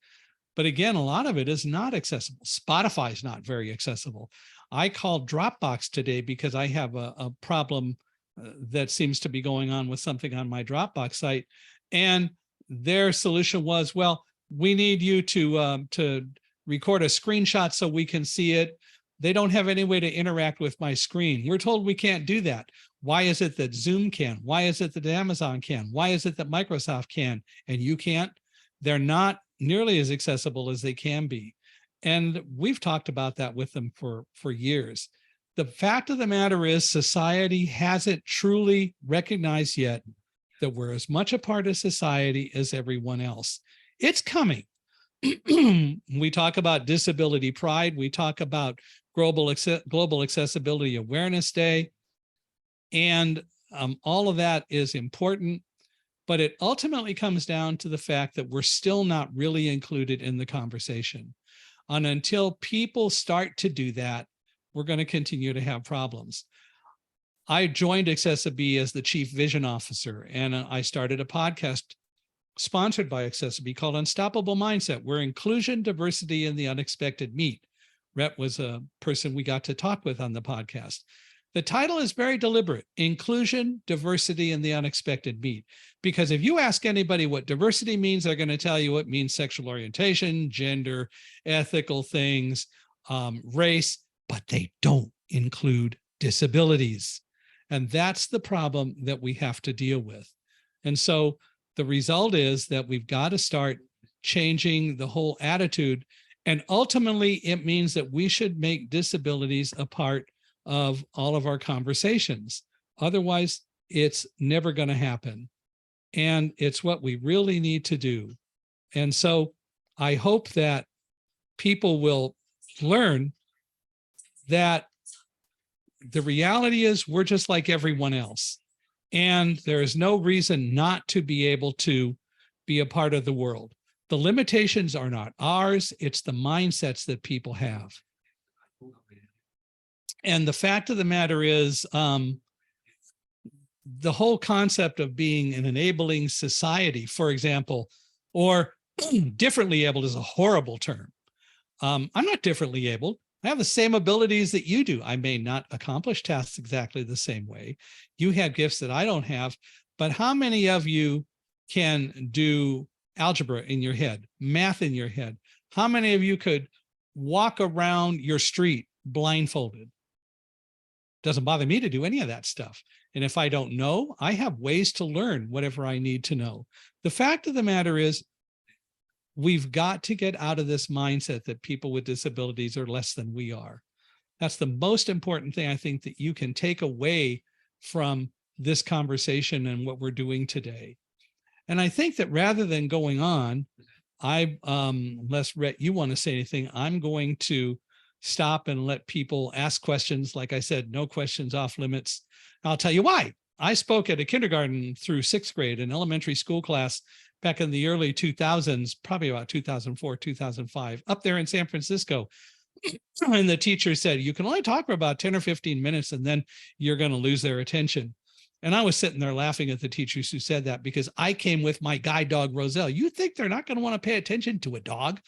But again, a lot of it is not accessible. Spotify is not very accessible. I called Dropbox today because I have a problem that seems to be going on with something on my Dropbox site. And their solution was, well, we need you to record a screenshot so we can see it. They don't have any way to interact with my screen. We're told we can't do that. Why is it that Zoom can? Why is it that Amazon can? Why is it that Microsoft can and you can't? They're not nearly as accessible as they can be. And we've talked about that with them for years. The fact of the matter is, society hasn't truly recognized yet that we're as much a part of society as everyone else. It's coming. We talk about disability pride. We talk about Global Accessibility Awareness Day. And all of that is important, but it ultimately comes down to the fact that we're still not really included in the conversation. And until people start to do that, we're going to continue to have problems. I joined Accessibility as the Chief Vision Officer, and I started a podcast sponsored by Accessibility called Unstoppable Mindset, where inclusion, diversity, and the unexpected meet. Rhett was a person we got to talk with on the podcast. The title is very deliberate: inclusion, diversity, and the unexpected meet. Because if you ask anybody what diversity means, they're going to tell you it means sexual orientation, gender, ethical things, race, but they don't include disabilities. And that's the problem that we have to deal with. And so the result is that we've got to start changing the whole attitude. And ultimately, it means that we should make disabilities a part of all of our conversations. Otherwise, it's never going to happen. And it's what we really need to do. And so I hope that people will learn that the reality is we're just like everyone else. And there is no reason not to be able to be a part of the world. The limitations are not ours. It's the mindsets that people have. And the fact of the matter is, the whole concept of being an enabling society, for example, or differently abled is a horrible term. I'm not differently abled. I have the same abilities that you do. I may not accomplish tasks exactly the same way. You have gifts that I don't have, but how many of you can do algebra in your head, math in your head? How many of you could walk around your street blindfolded? Doesn't bother me to do any of that stuff. And if I don't know, I have ways to learn whatever I need to know. The fact of the matter is, we've got to get out of this mindset that people with disabilities are less than we are. That's the most important thing I think that you can take away from this conversation and what we're doing today. And I think that rather than going on, unless Rhett, you want to say anything, I'm going to stop and let people ask questions. Like I said, no questions off limits. I'll tell you why. I spoke at a kindergarten through 6th grade, an elementary school class back in the early 2000s, probably about 2004, 2005, up there in San Francisco. And the teacher said, you can only talk for about 10 or 15 minutes and then you're going to lose their attention. And I was sitting there laughing at the teachers who said that, because I came with my guide dog, Roselle. You think they're not going to want to pay attention to a dog?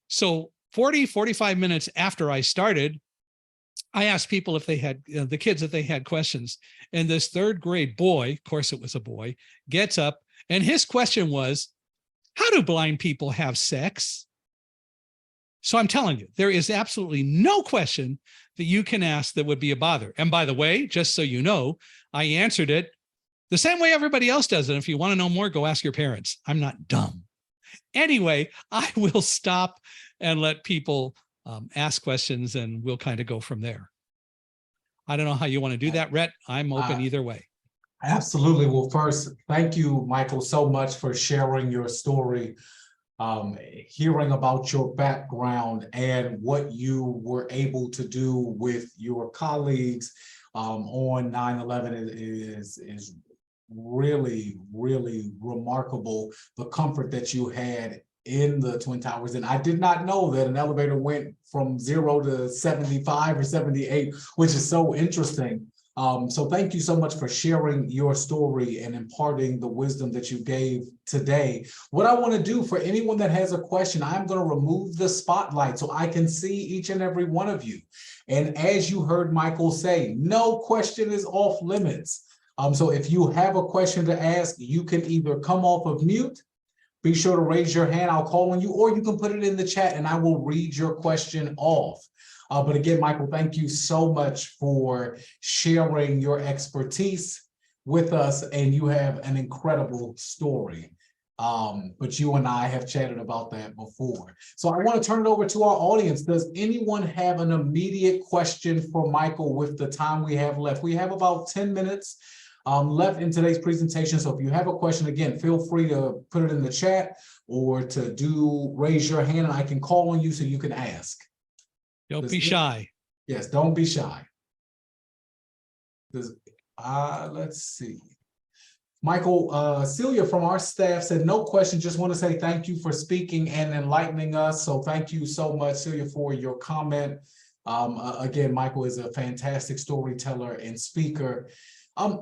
So 40, 45 minutes after I started, I asked people if they had, the kids, if they had questions. And this 3rd grade boy, of course it was a boy, gets up and his question was, how do blind people have sex? So I'm telling you, there is absolutely no question that you can ask that would be a bother. And by the way, just so you know, I answered it the same way everybody else does. And if you want to know more, go ask your parents. I'm not dumb. Anyway, I will stop and let people ask questions, and we'll kind of go from there. I don't know how you want to do that, Rhett. I'm open either way. Absolutely. Well, first, thank you, Michael, so much for sharing your story, hearing about your background and what you were able to do with your colleagues on 9/11 is really, really remarkable. The comfort that you had in the Twin Towers. And I did not know that an elevator went from 0 to 75 or 78, which is so interesting. So thank you so much for sharing your story and imparting the wisdom that you gave today. What I want to do for anyone that has a question, I'm going to remove the spotlight so I can see each and every one of you. And as you heard Michael say, no question is off limits. So if you have a question to ask, you can either come off of mute, be sure to raise your hand, I'll call on you, or you can put it in the chat and I will read your question off. But again, Michael, thank you so much for sharing your expertise with us, and you have an incredible story. But you and I have chatted about that before. So I want to turn it over to our audience. Does anyone have an immediate question for Michael with the time we have left? We have about 10 minutes left in today's presentation. So if you have a question, again, feel free to put it in the chat or to raise your hand and I can call on you so you can ask. Don't be shy. Yes, don't be shy. Let's see. Michael, Celia from our staff said, no question, just want to say thank you for speaking and enlightening us. So thank you so much, Celia, for your comment. Again, Michael is a fantastic storyteller and speaker.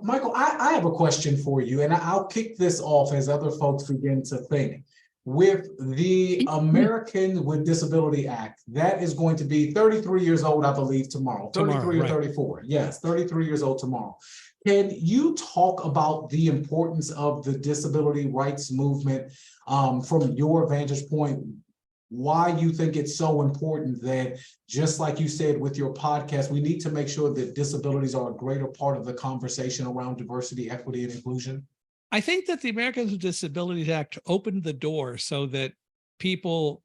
Michael, I have a question for you, and I'll kick this off as other folks begin to think. With the American with Disability Act, that is going to be 33 years old, I believe, tomorrow. 33 or 34. Yes, 33 years old tomorrow. Can you talk about the importance of the disability rights movement from your vantage point? Why you think it's so important that, just like you said with your podcast, we need to make sure that disabilities are a greater part of the conversation around diversity, equity, and inclusion? I think that the Americans with Disabilities Act opened the door so that people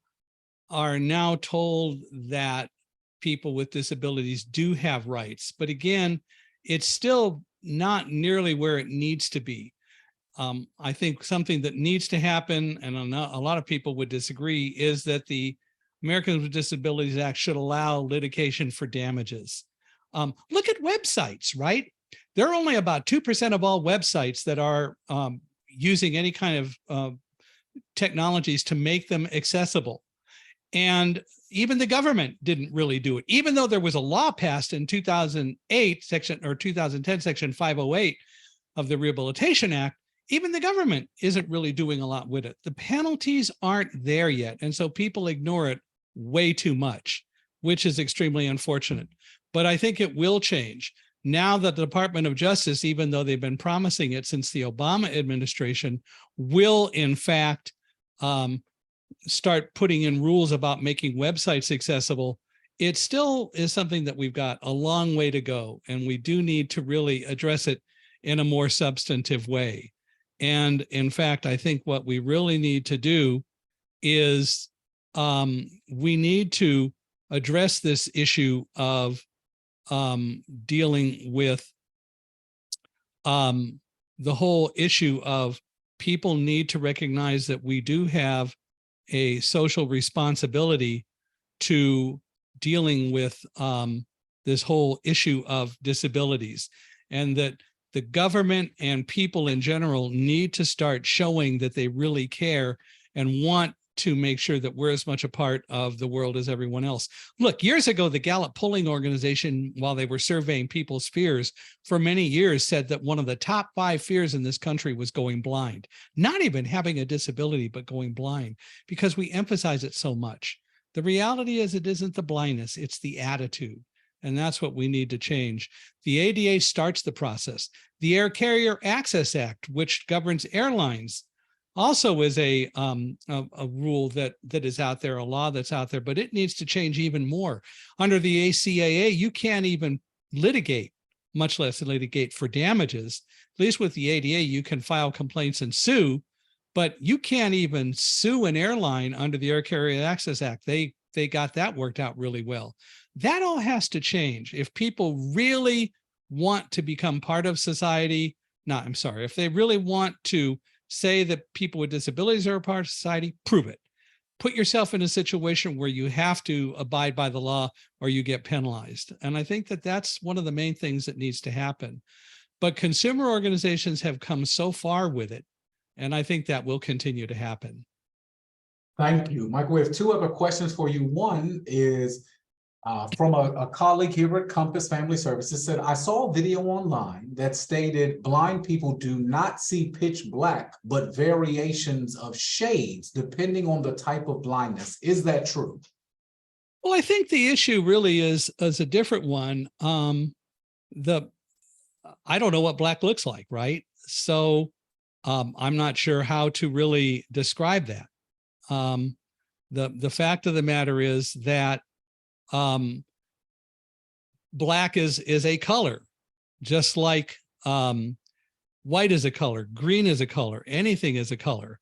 are now told that people with disabilities do have rights. But again, it's still not nearly where it needs to be. I think something that needs to happen, and a lot of people would disagree, is that the Americans with Disabilities Act should allow litigation for damages. Look at websites, right? There are only about 2% of all websites that are using any kind of technologies to make them accessible. And even the government didn't really do it, even though there was a law passed in 2008, 2010, section 508 of the Rehabilitation Act. Even the government isn't really doing a lot with it. The penalties aren't there yet. And so people ignore it way too much, which is extremely unfortunate. But I think it will change. Now that the Department of Justice, even though they've been promising it since the Obama administration, will in fact start putting in rules about making websites accessible, it still is something that we've got a long way to go. And we do need to really address it in a more substantive way. And in fact, I think what we really need to do is we need to address this issue of dealing with the whole issue of people need to recognize that we do have a social responsibility to dealing with this whole issue of disabilities, and that the government and people in general need to start showing that they really care and want to make sure that we're as much a part of the world as everyone else. Look, years ago, the Gallup polling organization, while they were surveying people's fears, for many years said that one of the top 5 fears in this country was going blind, not even having a disability, but going blind, because we emphasize it so much. The reality is it isn't the blindness, it's the attitude. And that's what we need to change. The ADA starts the process. The Air Carrier Access Act, which governs airlines, also is a rule that is out there, a law that's out there, but it needs to change even more. Under the ACAA, you can't even litigate, much less litigate for damages. At least with the ADA, you can file complaints and sue, but you can't even sue an airline under the Air Carrier Access Act. They got that worked out really well. That all has to change. If people really want to become part of society, if they really want to say that people with disabilities are a part of society, prove it. Put yourself in a situation where you have to abide by the law or you get penalized. And I think that that's one of the main things that needs to happen. But consumer organizations have come so far with it, and I think that will continue to happen. Thank you, Michael. We have two other questions for you. One is from a colleague here at Compass Family Services. Said, I saw a video online that stated blind people do not see pitch black, but variations of shades depending on the type of blindness. Is that true? Well, I think the issue really is a different one. I don't know what black looks like, right? So I'm not sure how to really describe that. The fact of the matter is that black is a color, just like white is a color, green is a color, anything is a color.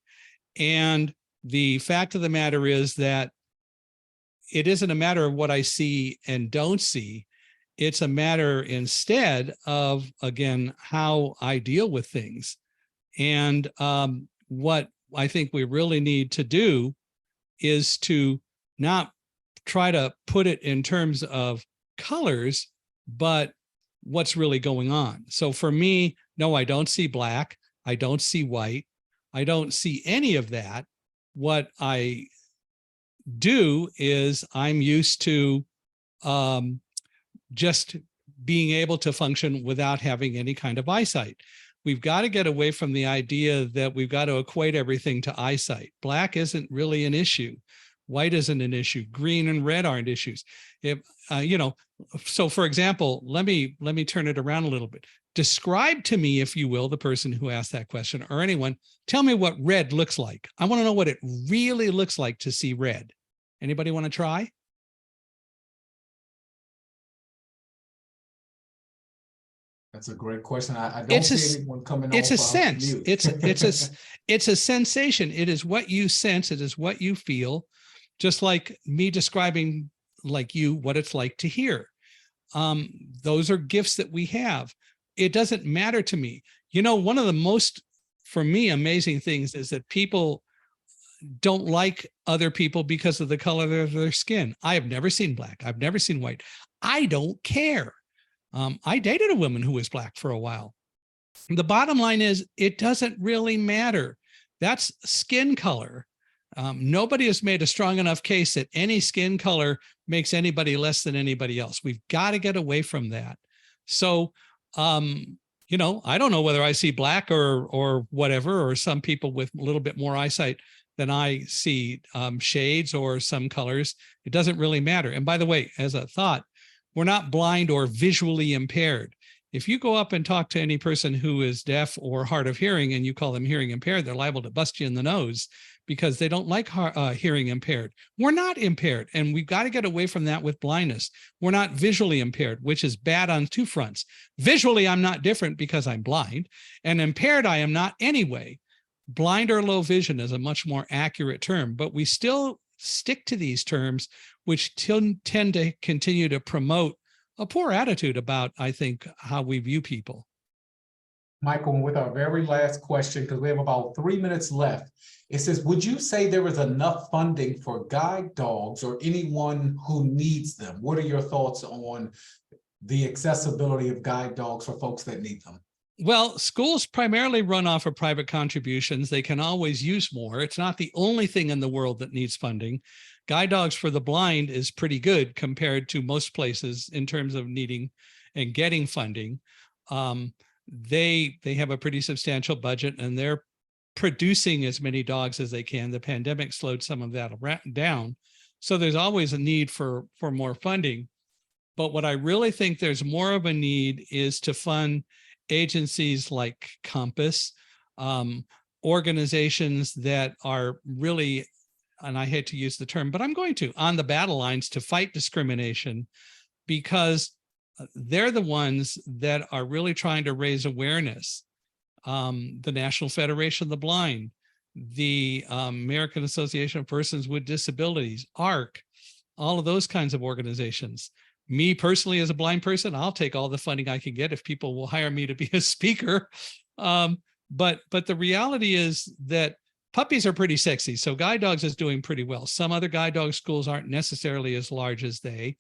And the fact of the matter is that it isn't a matter of what I see and don't see. It's a matter instead of, again, how I deal with things. And what I think we really need to do is to not try to put it in terms of colors, but what's really going on. So for me, no, I don't see black. I don't see white. I don't see any of that. What I do is I'm used to just being able to function without having any kind of eyesight. We've got to get away from the idea that we've got to equate everything to eyesight. Black isn't really an issue. White isn't an issue. Green and red aren't issues. If so for example, let me turn it around a little bit. Describe to me, if you will, the person who asked that question or anyone, tell me what red looks like. I want to know what it really looks like to see red. Anybody want to try? That's a great question. I don't see anyone coming off. It's a sense. Mute. It's a sensation. It is what you sense. It is what you feel. Just like me describing, like you, what it's like to hear. Those are gifts that we have. It doesn't matter to me. You know, one of the most, for me, amazing things is that people don't like other people because of the color of their skin. I have never seen black. I've never seen white. I don't care. I dated a woman who was black for a while. The bottom line is it doesn't really matter. That's skin color. Nobody has made a strong enough case that any skin color makes anybody less than anybody else. We've got to get away from that. So, you know, I don't know whether I see black or whatever, or some people with a little bit more eyesight than I see shades or some colors. It doesn't really matter. And by the way, as a thought, we're not blind or visually impaired. If you go up and talk to any person who is deaf or hard of hearing and you call them hearing impaired, they're liable to bust you in the nose because they don't like hearing impaired. We're not impaired, and we've got to get away from that with blindness. We're not visually impaired, which is bad on two fronts. Visually, I'm not different because I'm blind, and impaired I am not anyway. Blind or low vision is a much more accurate term, but we still stick to these terms, which tend to continue to promote a poor attitude about, I think, how we view people. Michael, with our very last question, because we have about 3 minutes left, it says, would you say there is enough funding for guide dogs or anyone who needs them? What are your thoughts on the accessibility of guide dogs for folks that need them? Well, schools primarily run off of private contributions. They can always use more. It's not the only thing in the world that needs funding. Guide dogs for the blind is pretty good compared to most places in terms of needing and getting funding. They have a pretty substantial budget and they're producing as many dogs as they can. The pandemic slowed some of that down. So there's always a need for more funding. But what I really think there's more of a need is to fund agencies like Compass, organizations that are really, and I hate to use the term, but I'm going to, on the battle lines to fight discrimination, because they're the ones that are really trying to raise awareness. The National Federation of the Blind, the American Association of Persons with Disabilities, ARC, all of those kinds of organizations. Me personally, as a blind person, I'll take all the funding I can get if people will hire me to be a speaker. But the reality is that puppies are pretty sexy. So guide dogs is doing pretty well. Some other guide dog schools aren't necessarily as large as they,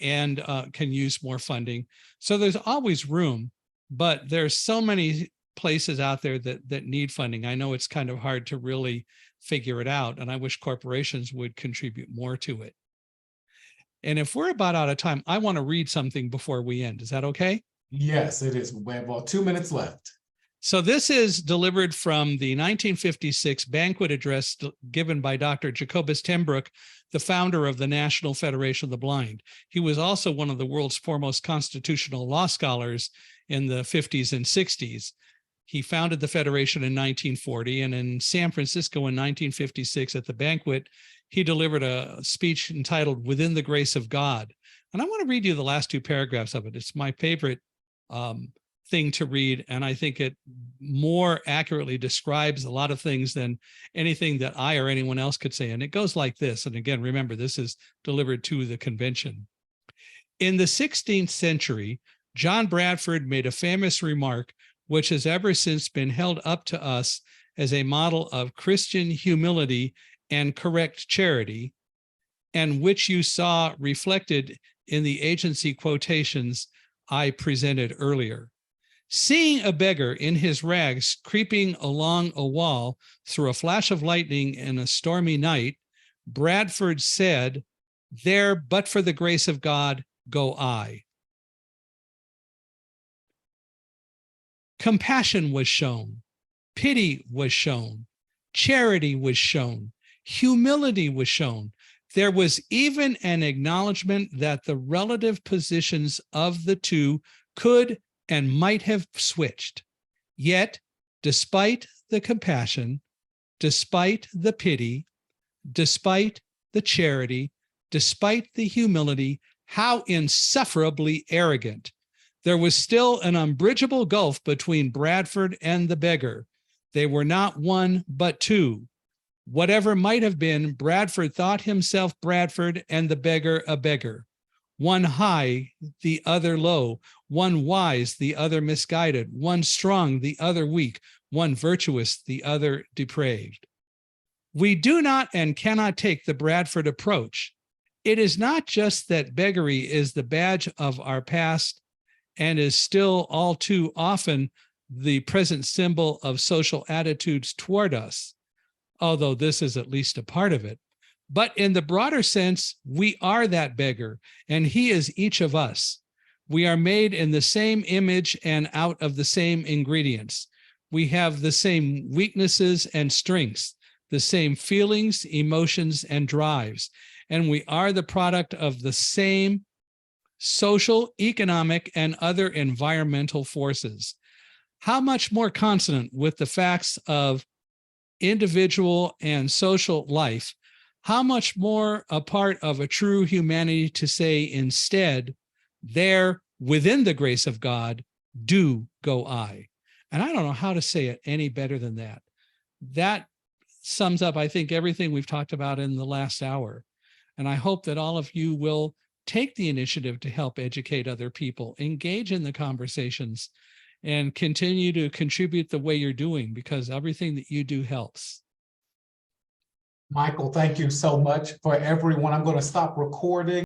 and can use more funding. So there's always room, but there's so many places out there that need funding. I know it's kind of hard to really figure it out, and I wish corporations would contribute more to it. And if we're about out of time, I want to read something before we end. Is that okay? Yes, it is. We have about 2 minutes left. So this is delivered from the 1956 banquet address given by Dr. Jacobus Tenbroek, the founder of the National Federation of the Blind. He was also one of the world's foremost constitutional law scholars in the 50s and 60s. He founded the Federation in 1940, and in San Francisco in 1956 at the banquet, he delivered a speech entitled Within the Grace of God. And I want to read you the last 2 paragraphs of it. It's my favorite thing to read, and I think it more accurately describes a lot of things than anything that I or anyone else could say. And it goes like this. And again, remember, this is delivered to the convention. In the 16th century, John Bradford made a famous remark which has ever since been held up to us as a model of Christian humility and correct charity, and which you saw reflected in the agency quotations I presented earlier. Seeing a beggar in his rags creeping along a wall through a flash of lightning in a stormy night, Bradford said, "There, but for the grace of God, go I." Compassion was shown, pity was shown, charity was shown, humility was shown. There was even an acknowledgement that the relative positions of the two could and might have switched. Yet, despite the compassion, despite the pity, despite the charity, despite the humility, how insufferably arrogant. There was still an unbridgeable gulf between Bradford and the beggar. They were not one, but two. Whatever might have been, Bradford thought himself Bradford and the beggar a beggar. One high, the other low. One wise, the other misguided. One strong, the other weak. One virtuous, the other depraved. We do not and cannot take the Bradford approach. It is not just that beggary is the badge of our past and is still all too often the present symbol of social attitudes toward us, although this is at least a part of it. But in the broader sense, we are that beggar, and he is each of us. We are made in the same image and out of the same ingredients. We have the same weaknesses and strengths, the same feelings, emotions, and drives, and we are the product of the same social, economic, and other environmental forces. How much more consonant with the facts of individual and social life, how much more a part of a true humanity to say instead, there, within the grace of God, do go I. And I don't know how to say it any better than that. That sums up, I think, everything we've talked about in the last hour. And I hope that all of you will take the initiative to help educate other people, engage in the conversations, and continue to contribute the way you're doing, because everything that you do helps. Michael, thank you so much. For everyone, I'm going to stop recording.